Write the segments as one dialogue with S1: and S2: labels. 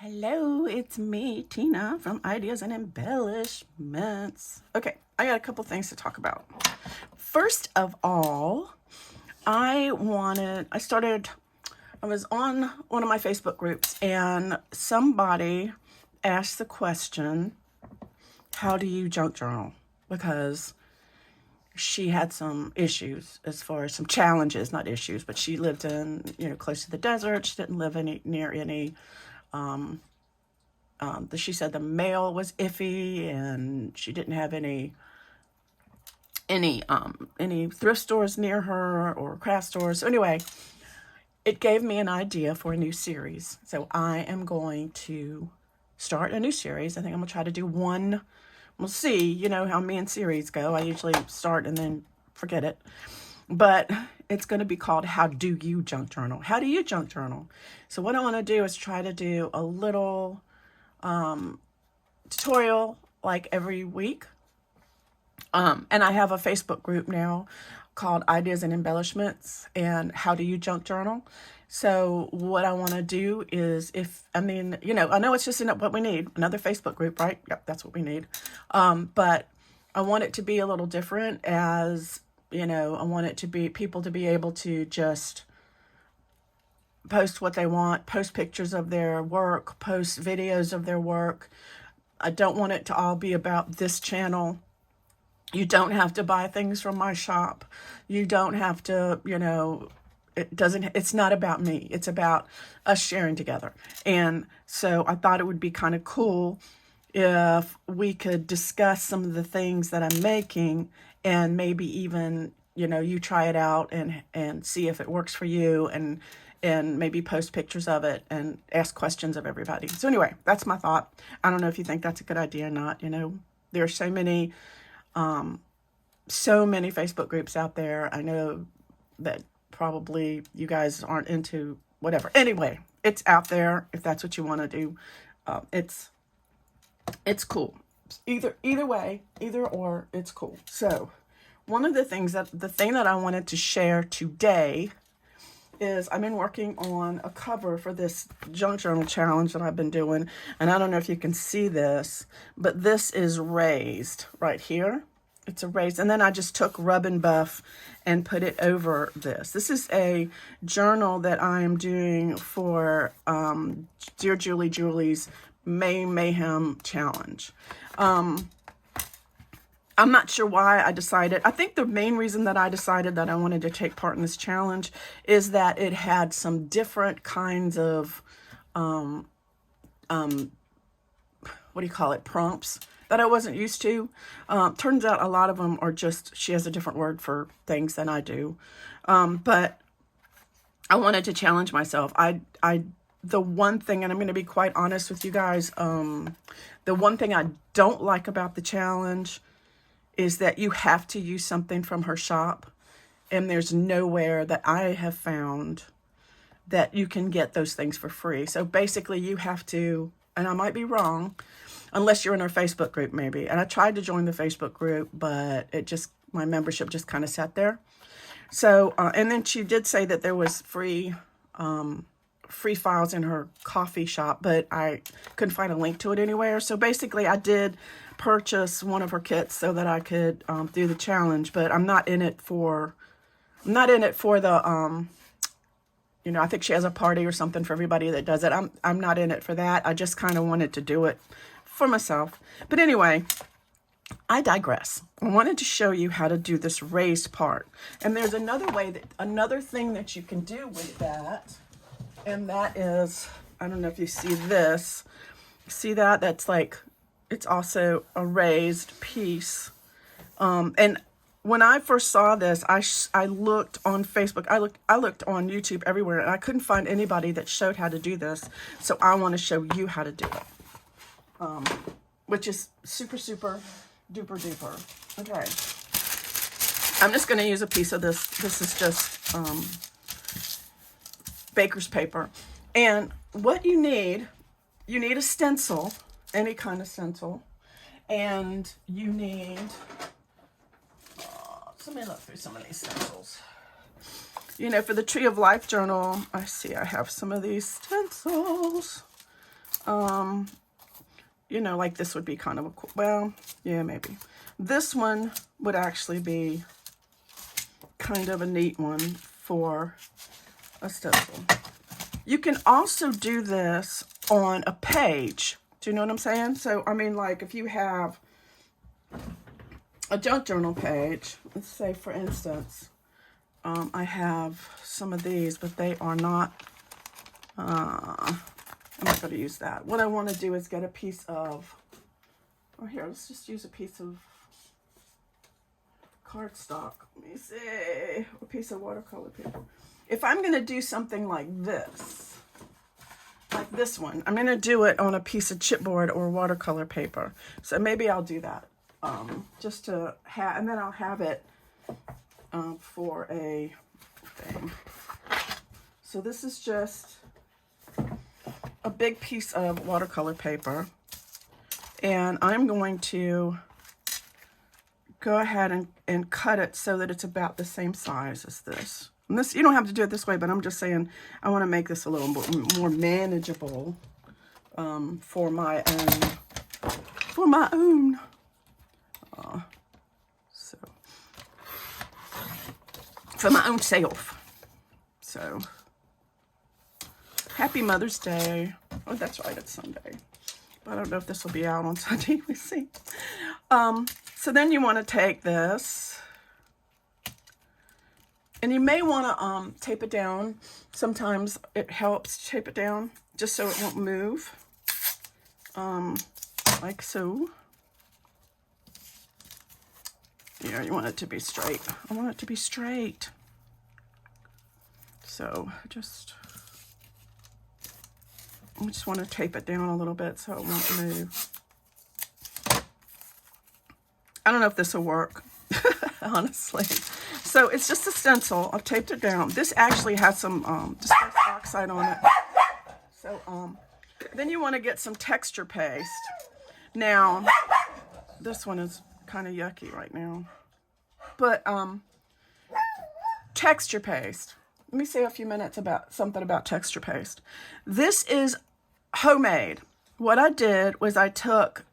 S1: Hello, it's me, Tina, from Ideas and Embellishments. Okay, I got a couple things to talk about. First of all, I was on one of my Facebook groups and somebody asked the question, how do you junk journal? Because she had some issues as far as some challenges, not issues, but she lived in, close to the desert. She didn't live near any she said the mail was iffy and she didn't have any thrift stores near her or craft stores. So anyway, it gave me an idea for a new series. So I am going to start a new series. I think I'm gonna try to do one. We'll see, how me and series go. I usually start and then forget it. But it's going to be called How Do You Junk Journal? How do you junk journal? So what I want to do is try to do a little tutorial like every week. And I have a Facebook group now called Ideas and Embellishments and How Do You Junk Journal? So what I want to do is I know it's just what we need, another Facebook group, right? Yep, that's what we need. But I want it to be a little different I want it to be people to be able to just post what they want, post pictures of their work, post videos of their work. I don't want it to all be about this channel. You don't have to buy things from my shop. You don't have to, it's not about me. It's about us sharing together. And so I thought it would be kind of cool if we could discuss some of the things that I'm making and maybe even, you try it out and see if it works for you and maybe post pictures of it and ask questions of everybody. So anyway, that's my thought. I don't know if you think that's a good idea or not. There are so many Facebook groups out there. I know that probably you guys aren't into whatever. Anyway, it's out there if that's what you want to do. It's cool. Either way, either or, it's cool. So one of the thing that I wanted to share today is I've been working on a cover for this junk journal challenge that I've been doing. And I don't know if you can see this, but this is raised right here. It's erased. And then I just took Rub and Buff and put it over this. This is a journal that I am doing for Dear Julie's May Mayhem Challenge. I'm not sure why I decided. I think the main reason that I decided that I wanted to take part in this challenge is that it had some different kinds of, prompts that I wasn't used to. Turns out a lot of them are just, she has a different word for things than I do. But I wanted to challenge myself. The one thing, and I'm going to be quite honest with you guys, the one thing I don't like about the challenge is that you have to use something from her shop, and there's nowhere that I have found that you can get those things for free. So basically you have to, and I might be wrong, unless you're in our Facebook group maybe. And I tried to join the Facebook group, but my membership just kind of sat there. So, and then she did say that there was free files in her coffee shop, but I couldn't find a link to it anywhere. So basically I did purchase one of her kits so that I could do the challenge, but I'm not in it for the I think she has a party or something for everybody that does it. I'm not in it for that. I just kind of wanted to do it for myself. But anyway, I digress. I wanted to show you how to do this raised part. And there's another thing that you can do with that. And that is, I don't know if you see this. See that? That's like, it's also a raised piece. And when I first saw this, I looked on Facebook, I looked on YouTube everywhere, and I couldn't find anybody that showed how to do this. So I want to show you how to do it, which is super, super duper duper. Okay. I'm just going to use a piece of this. This is just baker's paper. And what you need a stencil, any kind of stencil, and you need, let me look through some of these stencils. For the Tree of Life journal, I see I have some of these stencils. You know, like this would be kind of a cool, well, yeah, maybe. This one would actually be kind of a neat one for a stencil. You can also do this on a page. Do you know what I'm saying? So, I mean, like if you have a junk journal page, let's say for instance, I have some of these, but they are not, I'm not going to use that. What I want to do is get a piece of, oh here, let's just use a piece of cardstock. Let me see, a piece of watercolor paper. If I'm going to do something like this one, I'm going to do it on a piece of chipboard or watercolor paper. So maybe I'll do that, just to have, and then I'll have it for a thing. So this is just a big piece of watercolor paper, and I'm going to go ahead and cut it so that it's about the same size as this. And this, you don't have to do it this way, but I'm just saying I want to make this a little more manageable for my own. So for my own self. So happy Mother's Day. Oh, that's right, it's Sunday. I don't know if this will be out on Sunday. We see. So then you want to take this, and you may want to tape it down. Sometimes it helps to tape it down just so it won't move, like so. Yeah, you want it to be straight. I want it to be straight. So I just want to tape it down a little bit so it won't move. I don't know if this will work, honestly. So it's just a stencil. I've taped it down. This actually has some dispersive oxide on it. So then you want to get some texture paste. Now, this one is kind of yucky right now. But texture paste. Let me say a few minutes about something about texture paste. This is homemade. What I did was I took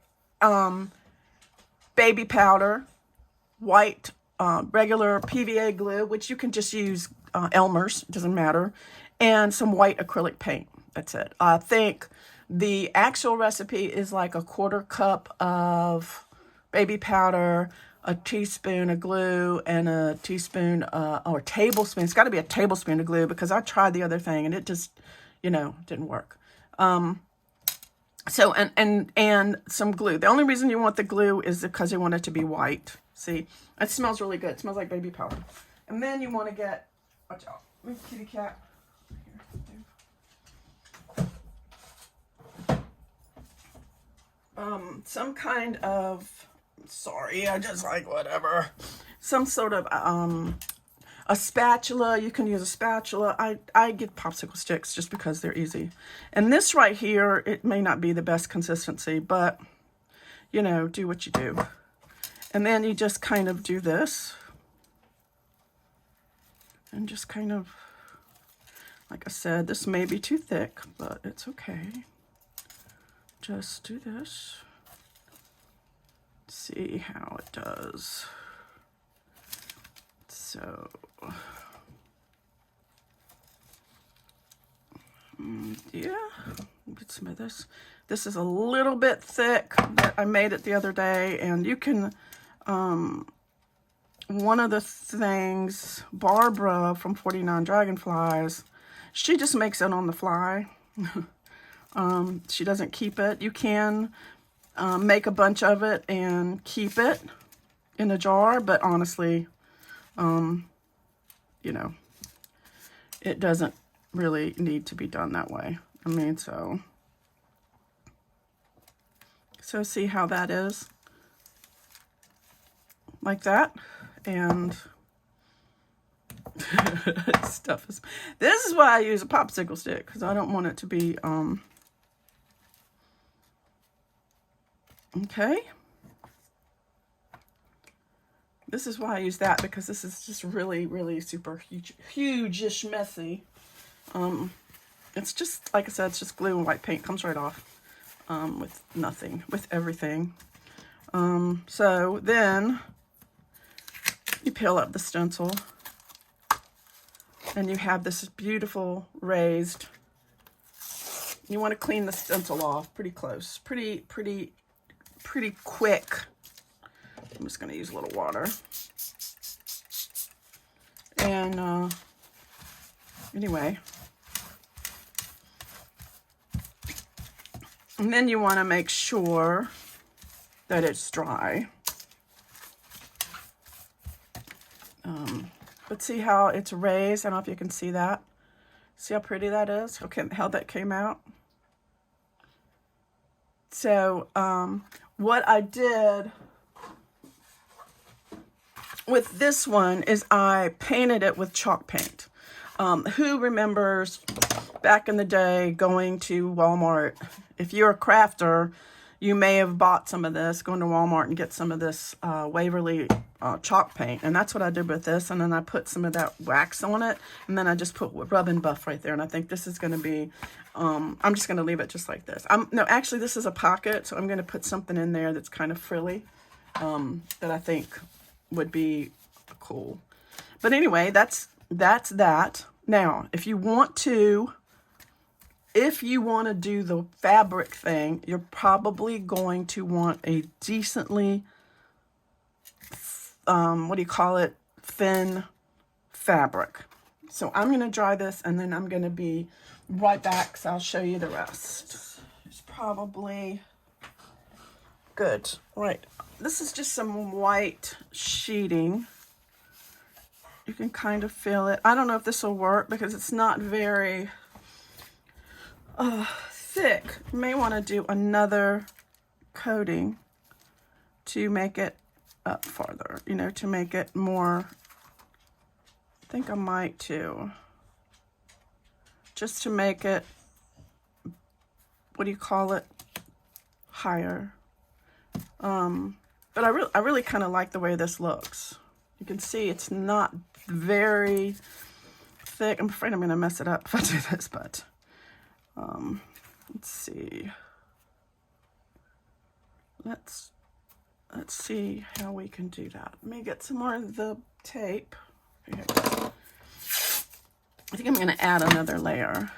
S1: baby powder, white regular PVA glue, which you can just use Elmer's, doesn't matter, and some white acrylic paint. That's it. I think the actual recipe is like a 1/4 cup of baby powder, a teaspoon of glue, and a teaspoon or tablespoon. It's got to be a tablespoon of glue because I tried the other thing and it just, you know, didn't work. So, and some glue. The only reason you want the glue is because you want it to be white. See, it smells really good. It smells like baby powder. And then you want to get, watch out, move kitty cat. Some kind of, sorry, I just like whatever. Some sort of, a spatula. You can use a spatula. I get popsicle sticks just because they're easy. And this right here, it may not be the best consistency, but, you know, do what you do. And then you just kind of do this. And just kind of, like I said, this may be too thick, but it's okay. Just do this. See how it does. So, yeah, get some of this. This is a little bit thick, but I made it the other day, and you can, one of the things, Barbara from 49 Dragonflies, she just makes it on the fly. She doesn't keep it. You can make a bunch of it and keep it in a jar, but honestly, you know, it doesn't really need to be done that way. I mean, so see how that is? Like that. And stuff is, this is why I use a popsicle stick, because I don't want it to be, okay. This is why I use that, because this is just really, really super huge-ish messy. It's just, like I said, it's just glue and white paint. Comes right off. with nothing, with everything. So then you peel up the stencil and you have this beautiful raised. You want to clean the stencil off pretty close, pretty quick. I'm just going to use a little water. And anyway, and then you want to make sure that it's dry. But see how it's raised? I don't know if you can see that. See how pretty that is? Okay, how that came out. So what I did with this one is I painted it with chalk paint. Who remembers back in the day going to Walmart? If you're a crafter, you may have bought some of this, going to Walmart and get some of this Waverly chalk paint. And that's what I did with this. And then I put some of that wax on it. And then I just put rub and buff right there. And I think this is going to be, I'm just going to leave it just like this. No, actually, this is a pocket. So I'm going to put something in there that's kind of frilly that I think would be cool. But anyway, that's that. Now, if you want to do the fabric thing, you're probably going to want a decently, thin fabric. So I'm going to dry this and then I'm going to be right back, so I'll show you the rest. It's probably good. Right. This is just some white sheeting. You can kind of feel it. I don't know if this will work because it's not very thick. You may want to do another coating to make it up farther, you know, to make it more. I think I might too, just to make it, higher. But I really kind of like the way this looks. You can see it's not very thick. I'm afraid I'm going to mess it up if I do this, but let's see. Let's see how we can do that. Let me get some more of the tape. Here. I think I'm going to add another layer.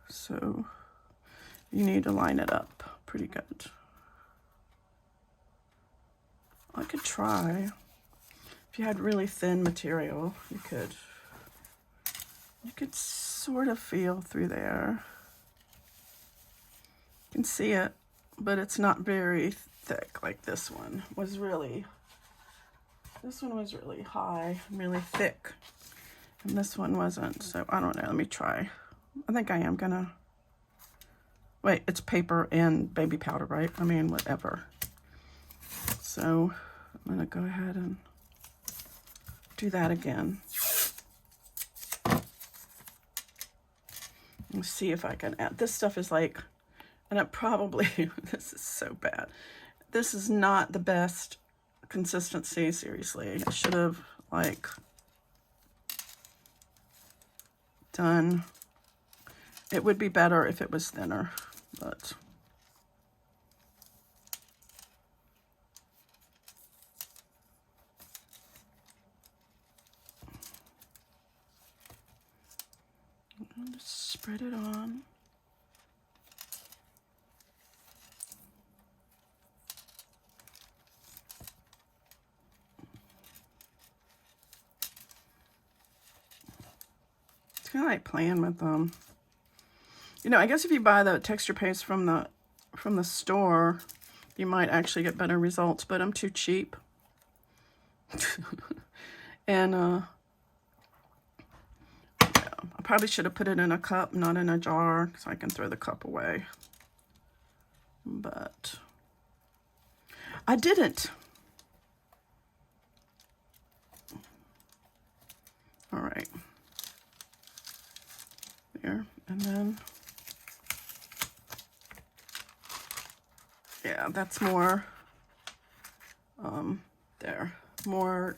S1: So you need to line it up pretty good. I could try. If you had really thin material, you could sort of feel through there. You can see it, but it's not very thick like this one was really. This one was really high, really thick, and this one wasn't. So I don't know. Let me try. I think I am gonna. Wait, it's paper and baby powder, right? I mean, whatever. So I'm gonna go ahead and do that again. Let's see if I can add. This stuff is like, and it probably, this is so bad. This is not the best consistency, seriously. I should have like done, it would be better if it was thinner, but I'll just spread it on. It's kind of like playing with them. You know, I guess if you buy the texture paste from the store, you might actually get better results, but I'm too cheap. And I probably should have put it in a cup, not in a jar, so I can throw the cup away. But I didn't. All right. There, and then, yeah, that's more, there, more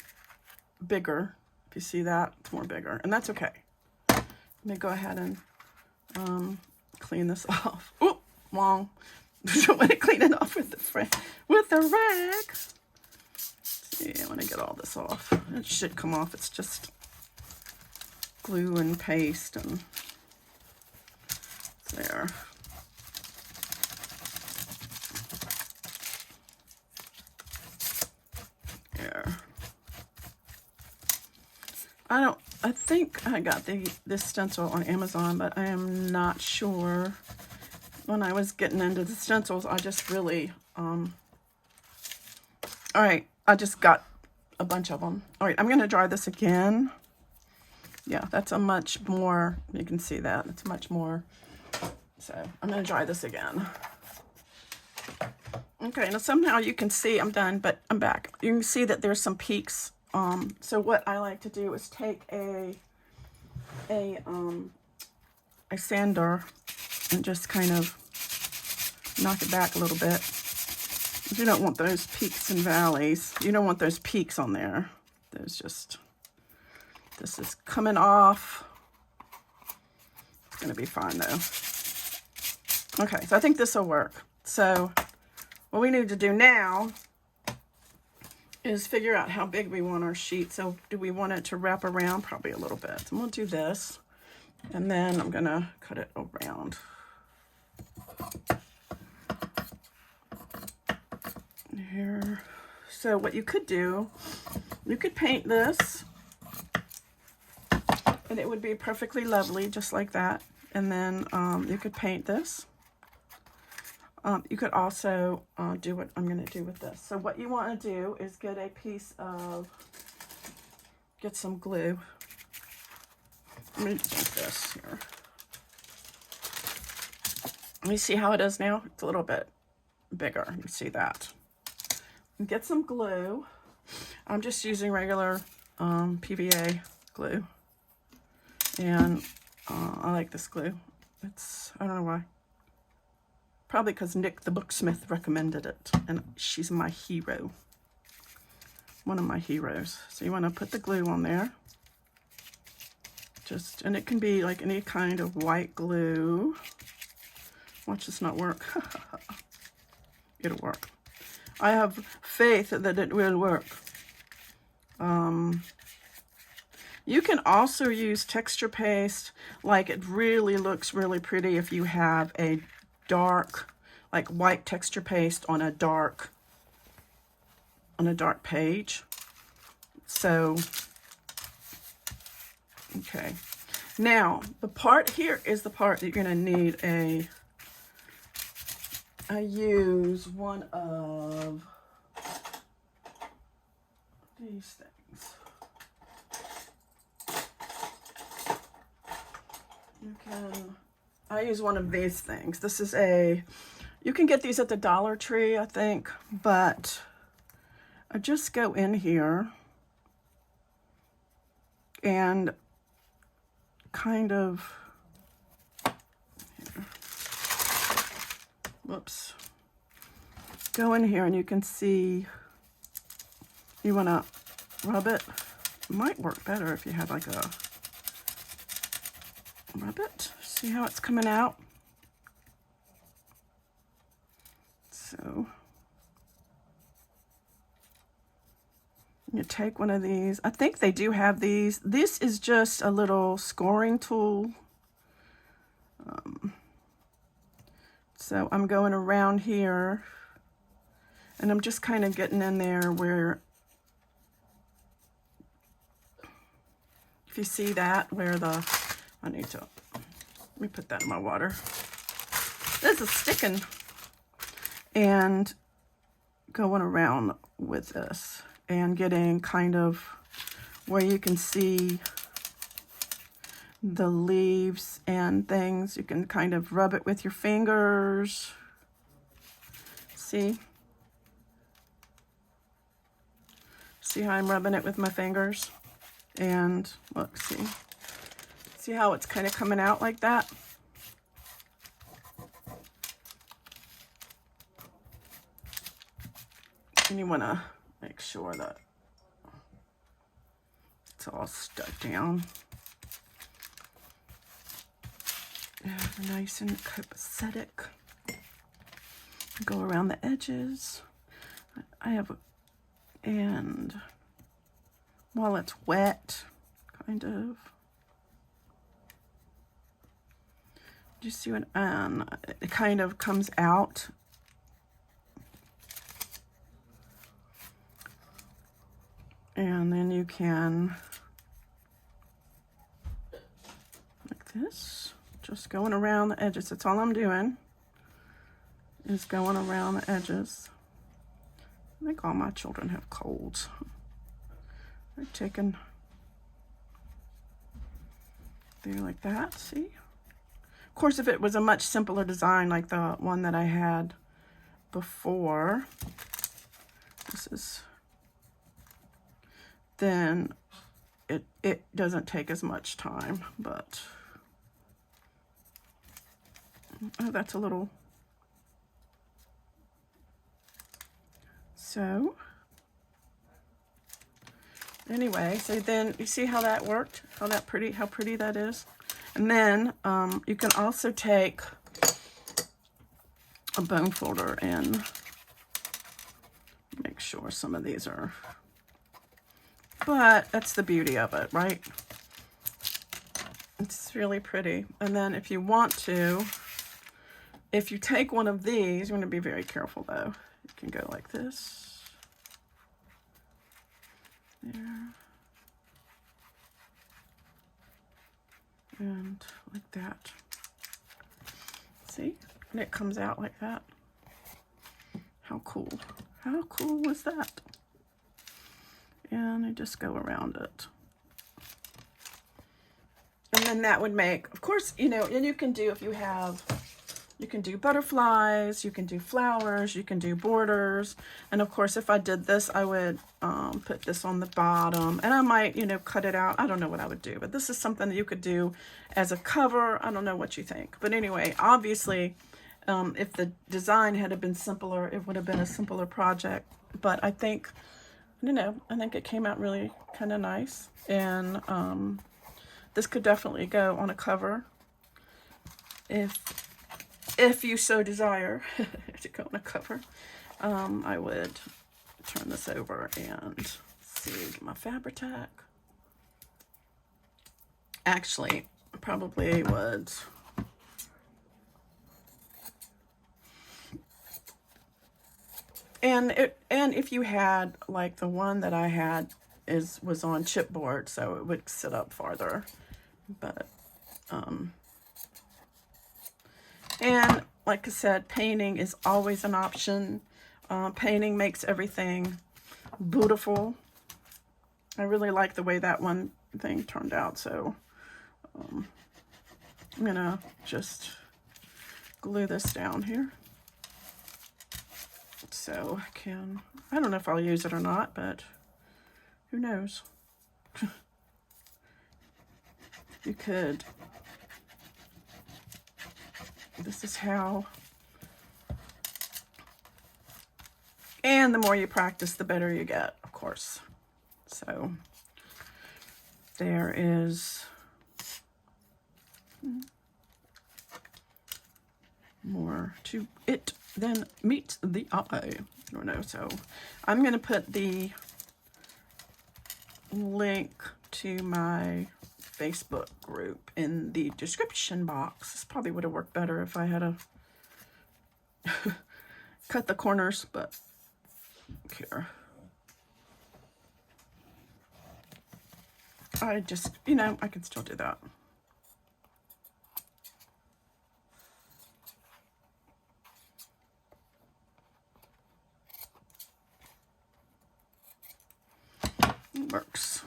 S1: bigger. If you see that, it's more bigger, and that's okay. Let me go ahead and clean this off. Oop, wrong. I want to clean it off with the rag. See, I want to get all this off. It should come off. It's just glue and paste and there. There. I think I got this stencil on Amazon, but I am not sure. When I was getting into the stencils, I just really, all right, I just got a bunch of them. All right, I'm going to dry this again. Yeah, that's a much more, you can see that, it's much more. So I'm going to dry this again. Okay, now somehow you can see, I'm done, but I'm back. You can see that there's some peaks. So what I like to do is take a sander and just kind of knock it back a little bit. You don't want those peaks and valleys. You don't want those peaks on there. There's just, this is coming off. It's gonna be fine though. Okay, so I think this will work. So what we need to do now is figure out how big we want our sheet. So do we want it to wrap around? Probably a little bit. So I'm gonna do this, and then I'm gonna cut it around. Here. So what you could do, you could paint this, and it would be perfectly lovely, just like that. And then you could paint this. You could also do what I'm going to do with this. So what you want to do is get a piece of, get some glue. Let me do this here. Let me see how it is now. It's a little bit bigger. You see that. Get some glue. I'm just using regular PVA glue. And I like this glue. It's, I don't know why. Probably because Nick the Booksmith recommended it, and she's my hero. One of my heroes. So you want to put the glue on there. Just, and it can be like any kind of white glue. Watch this not work. It'll work. I have faith that it will work. You can also use texture paste. Like, it really looks really pretty if you have a dark, like white texture paste on a dark page. So, okay. Now, the part here is the part that you're going to need I use one of these things. I use one of these things. This is you can get these at the Dollar Tree, I think, but I just go in here and kind of, whoops, go in here and you can see, you want to rub it. It might work better if you had like a, rub it, see how it's coming out. So you take one of these. I think they do have these. This is just a little scoring tool. So I'm going around here and I'm just kind of getting in there where, if you see that, where the, I need to, let me put that in my water. This is sticking. And going around with this and getting kind of where you can see the leaves and things. You can kind of rub it with your fingers. See? See how I'm rubbing it with my fingers? And look, see? See how it's kind of coming out like that? And you want to make sure that it's all stuck down. Yeah, nice and copacetic. Go around the edges. I have, and while it's wet, kind of. Do you see what, it kind of comes out. And then you can, like this, just going around the edges. That's all I'm doing, is going around the edges. I think all my children have colds. They're taking, there like that, see? Of course, if it was a much simpler design like the one that I had before, this is, then it doesn't take as much time, but oh, that's a little, so anyway, so then you see how that worked, how pretty that is. And then you can also take a bone folder and make sure some of these are, but that's the beauty of it, right? It's really pretty. And then if you want to, if you take one of these, you want to be very careful though. You can go like this. There. And like that. See? And it comes out like that. How cool. How cool was that? And I just go around it. And then that would make, of course, you know, and you can do, if you have, you can do butterflies, you can do flowers, you can do borders. And of course, if I did this, I would put this on the bottom, and I might, you know, cut it out. I don't know what I would do, but this is something that you could do as a cover. I don't know what you think. But anyway, obviously, if the design had been simpler, it would have been a simpler project. But I think, I don't know, I think it came out really kind of nice. And this could definitely go on a cover if you so desire to go on a cover. I would turn this over and see my Fabri-Tac. Actually, probably would. And if you had, like the one that I had was on chipboard, so it would sit up farther. But and like I said, painting is always an option. Painting makes everything beautiful. I really like the way that one thing turned out, so I'm gonna just glue this down here. So I can, I don't know if I'll use it or not, but who knows? You could, this is how, and the more you practice, the better you get, of course. So there is more to it than meets the eye. I don't know. So I'm going to put the link to my Facebook group in the description box. This probably would have worked better if I had a cut the corners, but here. I just, you know, I can still do that. It works.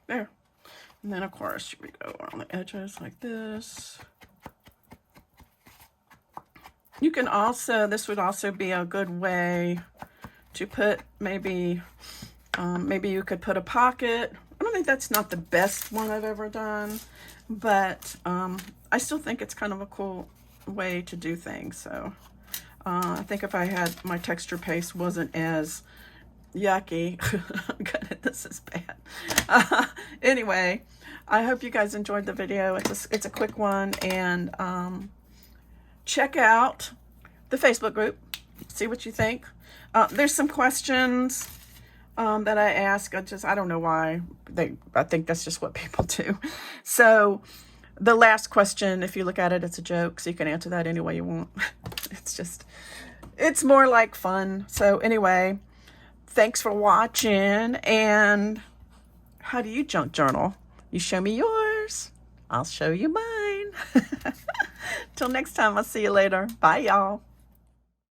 S1: There. And then, of course, we go around the edges like this. You can also, this would also be a good way to put maybe, maybe you could put a pocket. I don't think that's not the best one I've ever done, but I still think it's kind of a cool way to do things. So I think if I had, my texture paste wasn't as yucky. God, this is bad. Anyway, I hope you guys enjoyed the video. It's a quick one, and check out the Facebook group. See what you think. There's some questions that I ask. I don't know why. I think that's just what people do. So the last question, if you look at it, it's a joke. So you can answer that any way you want. It's more like fun. So anyway, thanks for watching. And how do you junk journal? You show me yours, I'll show you mine. Till next time, I'll see you later. Bye, y'all.